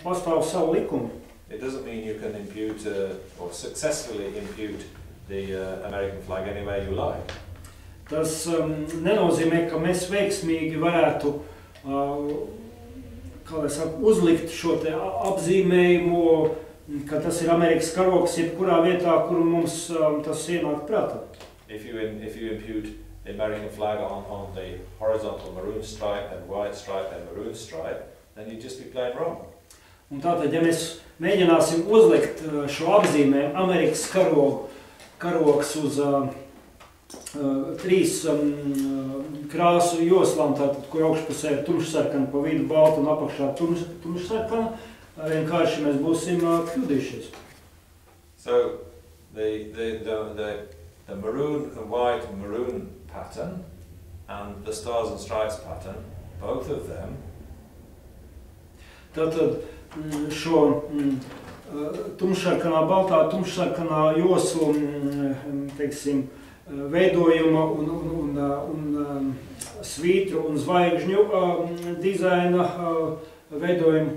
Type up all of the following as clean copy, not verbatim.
pastāv savu likumu. It doesn't mean you can impute or successfully impute the American flag anywhere you like. Tas nenozīmē, ka mēs veiksmīgi varētu uzlikt šo te apzīmējumu, ka tas ir Amerikas karogs jebkurā vietā, kur mums tas ienāk prātā. If you impute the American flag on the horizontal maroon stripe and white stripe and maroon stripe, then you'd just be plain wrong. Un tātad, ja mēs mēģināsim uzlikt šo apzīmējumu Amerikas karogs uz trīs krāsu joslām, tātad, kur augšpusē ir tumšsarkana, pa vidu balta un apakšā tumšsarkana, vienkārši mēs būsim kļūdījušies. So the maroon and white and maroon pattern and the stars and stripes pattern, both of them. Tātad šo tumšsarkanā, baltā tumšsarkanā joslu, teiksim, veidojuma un svītru un zvaigžņu dizaina veidojumu.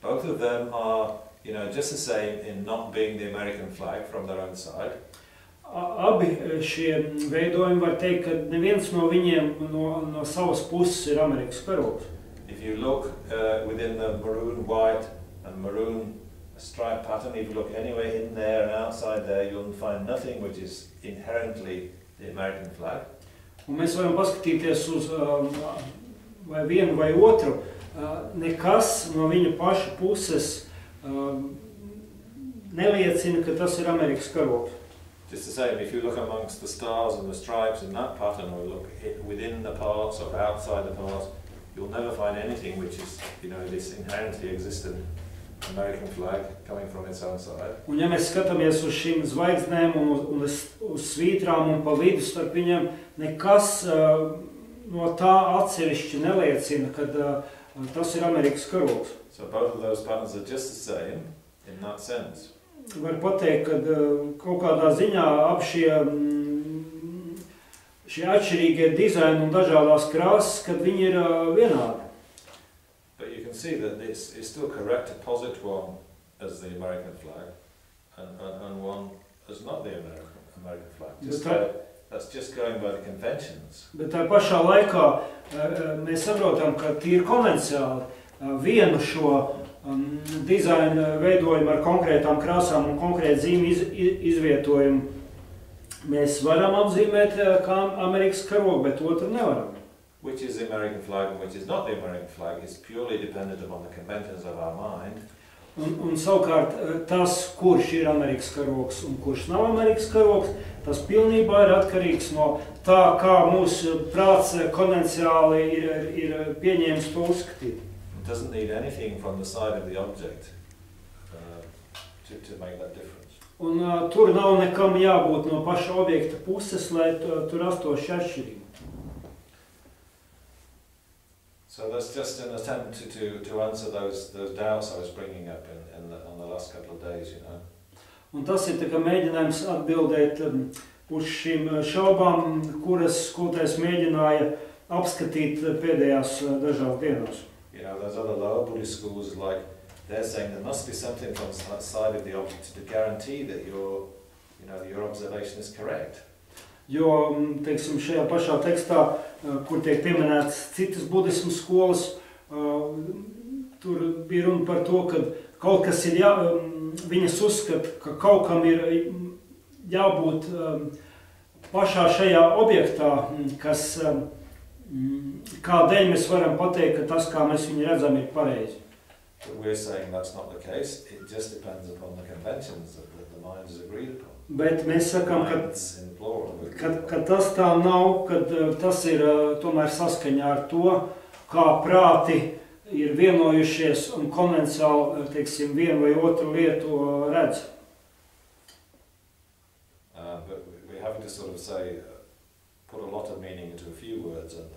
Both of them are, just the same in not being the American flag from their own side. Abi šie veidojumi var teikt, ka neviens no viņiem no savas puses ir Amerikas karogs. If you look within the maroon, white and maroon stripe pattern, if you look anywhere in there and outside there, you'll find nothing which is inherently the American flag. Un mēs varam paskatīties uz vai vienu vai otru, nekas no viņa paša puses neliecina, ka tas ir Amerikas karogs. Just the same, if you look amongst the stars and the stripes in that pattern, or look within the parts or outside the parts, you'll never find anything which is, this inherently existent American flag coming from its own side. Un ja mēs skatāmies uz šīm zvaigznēm un uz svītrām un pa vidu starp viņiem, nekas no tā atsevišķi neliecina, kad tas ir Amerikas karogs. So both of those patterns are just the same in that sense. Var pateikt, ka kaut kādā ziņā ap šie atšķirīgie dizaini un dažādās krāsas, kad viņi ir vienādi. But you can see that it's still correct to posit one as the American flag and one as not the American flag. That's just going by the conventions. Bet tā pašā laikā mēs saprotam, ka tīri konvenciāli vienu šo dizaina veidojumu ar konkrētām krāsām un konkrētu zīmi izvietojumu mēs varam apzīmēt kā Amerikas karogu, bet otru nevaram. Which is the American flag and which is not the American flag is purely dependent upon the conventions of our mind. Un savukārt tas, kurš ir Amerikas karogs un kurš nav Amerikas karogs, tas pilnībā ir atkarīgs no tā, kā mūsu prāts konvenciāli ir pieņēmis to uzskatīt. It doesn't need anything from the side of the object to make that difference. Un tur nav nekam jābūt no paša objekta puses, lai tur rastos šī atšķirība. So that's just an attempt to answer those doubts I was bringing up on the last couple of days, Un tas ir tā kā mēģinājums atbildēt uz šīm šaubām, ko es mēģināju apskatīt pēdējās dažās dienās. Those other lower Buddhist schools, like, they're saying there must be something from the side of the object to guarantee that your observation is correct. Jo, teiksim, šajā pašā tekstā, kur tiek pieminētas citas budismu skolas, tur bija runa par to, ka kaut kas ir viņas uzskata, ka kaut kam ir jābūt pašā šajā objektā, kas kādēļ mēs varam pateikt, ka tas, kā mēs viņu redzam, ir pareizi. But we're saying that's not the case. It just depends upon the conventions that the mind has agreed upon. Bet mēs sakām, ka tas tā nav, ka tas ir tomēr saskaņā ar to, kā prāti ir vienojušies un konvenciāli, teiksim, vienu vai otru lietu redz. But we're having to sort of say, put a lot of meaning into a few words, and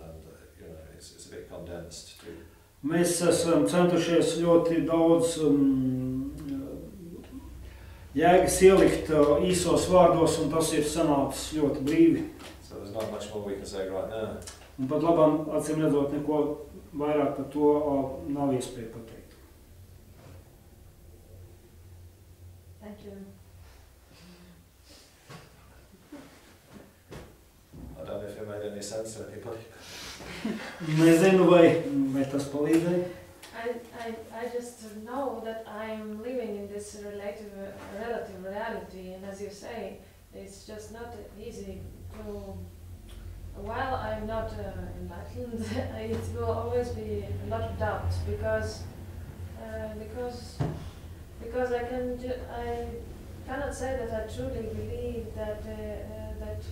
it's a bit condensed too. Mēs esam centušies ļoti daudz jēgas ielikt īsos vārdos, un tas ir sanācis ļoti brīvi. So there's not much more we can say right now. Un pat labam, acīm redzot, neko vairāk par to nav iespēja pateikt. Thank you. I don't know if it made any sense to anybody. Nezinu, vai tas palīdzēja. I just know that I'm living in this relative reality, and as you say, it's just not easy to. While I'm not enlightened, it will always be a lot of doubt because I cannot say that I truly believe that that.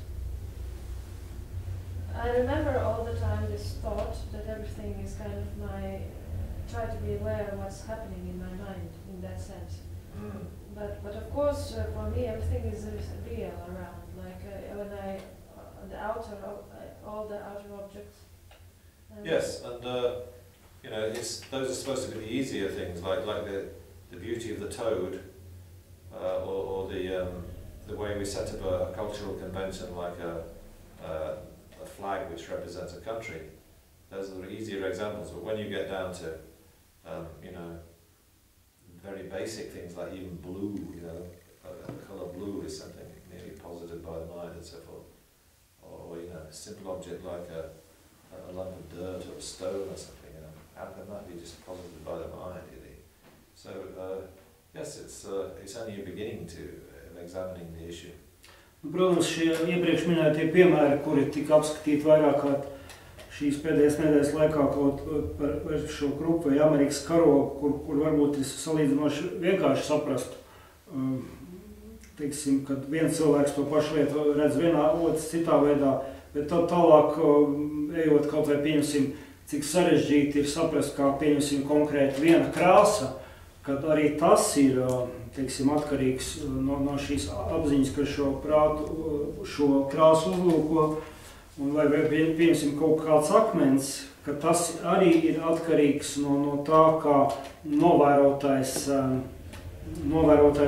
I remember all the time this thought that everything is kind of my. Try to be aware of what's happening in my mind in that sense. But of course, for me, everything is real around. Like when the outer, all the outer objects. Yes, and you know, those are supposed to be the easier things, like the beauty of the toad, or the way we set up a cultural convention, like a flag which represents a country. Those are the easier examples. But when you get down to you know, very basic things like even blue, you know, the colour blue is something nearly posited by the mind and so forth. Or you know, a simple object like a lump of dirt or a stone or something, you know, how can that be just posited by the mind, really? So, yes, it's only a beginning to examining the issue. Protams, šie iepriekš minētie piemēri, kuri tika apskatīti vairāk kā šīs pēdējās nedēļas laikā kaut par šo grupu vai Amerikas karogu, kur varbūt ir salīdzinoši vienkārši saprast, teiksim, kad viens cilvēks to pašu lietu redz vienā, otrs citā veidā, bet tālāk, ejot kaut vai pieņemsim, cik sarežģīti ir saprast, kā pieņemsim konkrēti viena krāsa, kad arī tas ir, teiksim, atkarīgs no šīs apziņas, ka šo prātu, šo krāsu uzlūko, un vai pieņemsim kaut kāds akmens, ka tas arī ir atkarīgs no tā, kā novērotāja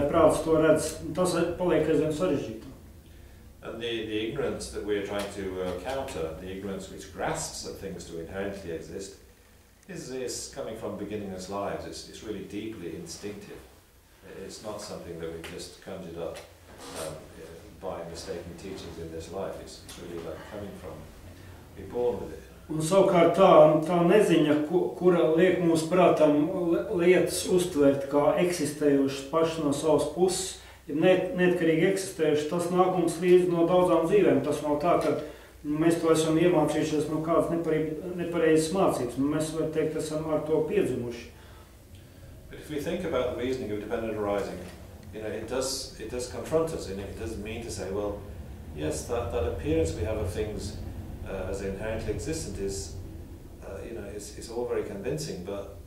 prāts to redz. Tas paliek aizvien sarežģītāk. And the ignorance that we're trying to counter, the ignorance which grasps that things do inherently exist, is coming from beginningless lives. It's really deeply instinctive. It's not something that we just conjured up by mistaken teachings in this life. It's really like coming from, be born with it. Un savukārt tā neziņa, kura liek mūsu prātam lietas uztvert kā eksistējušas paši no savas puses, ja neatkarīgi eksistējušas, tas nāk mums līdzi no daudzām dzīvēm. Tas nav tā, ka mēs to esam iemācījušies no kādas nepareizas mācības. Mēs varam teikt, esam ar to piedzimuši. But if we think about the reasoning of dependent arising, you know, it does confront us, and it doesn't mean to say, well, yes, that appearance we have of things as inherently existent is, you know, it's all very convincing, but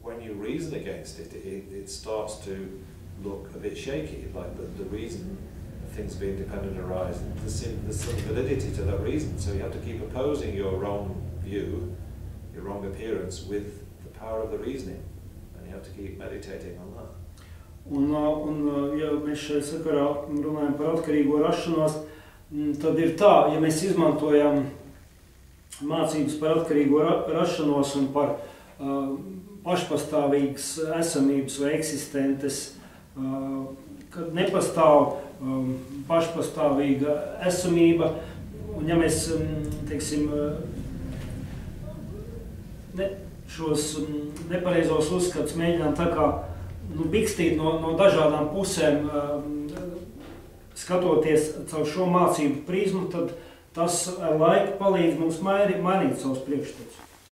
when you reason against it, it starts to look a bit shaky, like the reason of things being dependent arising, there's some validity to that reason, so you have to keep opposing your wrong view, your wrong appearance with the power of the reasoning, and you have to keep meditating on that. Un ja mēs šeit sakarā runājam par atkarīgo rašanos, tad ir tā, ja mēs izmantojam mācības par atkarīgo rašanos un par pašpastāvīgas esamības vai eksistentes, kad nepastāv pašpastāvīga esamība, un ja mēs, teiksim, šos nepareizos uzskatus mēģinām tā kā bikstīt no dažādām pusēm, skatoties caur šo mācību prizmu, tad tas ar laiku palīdz mums mainīt savus priekšstats.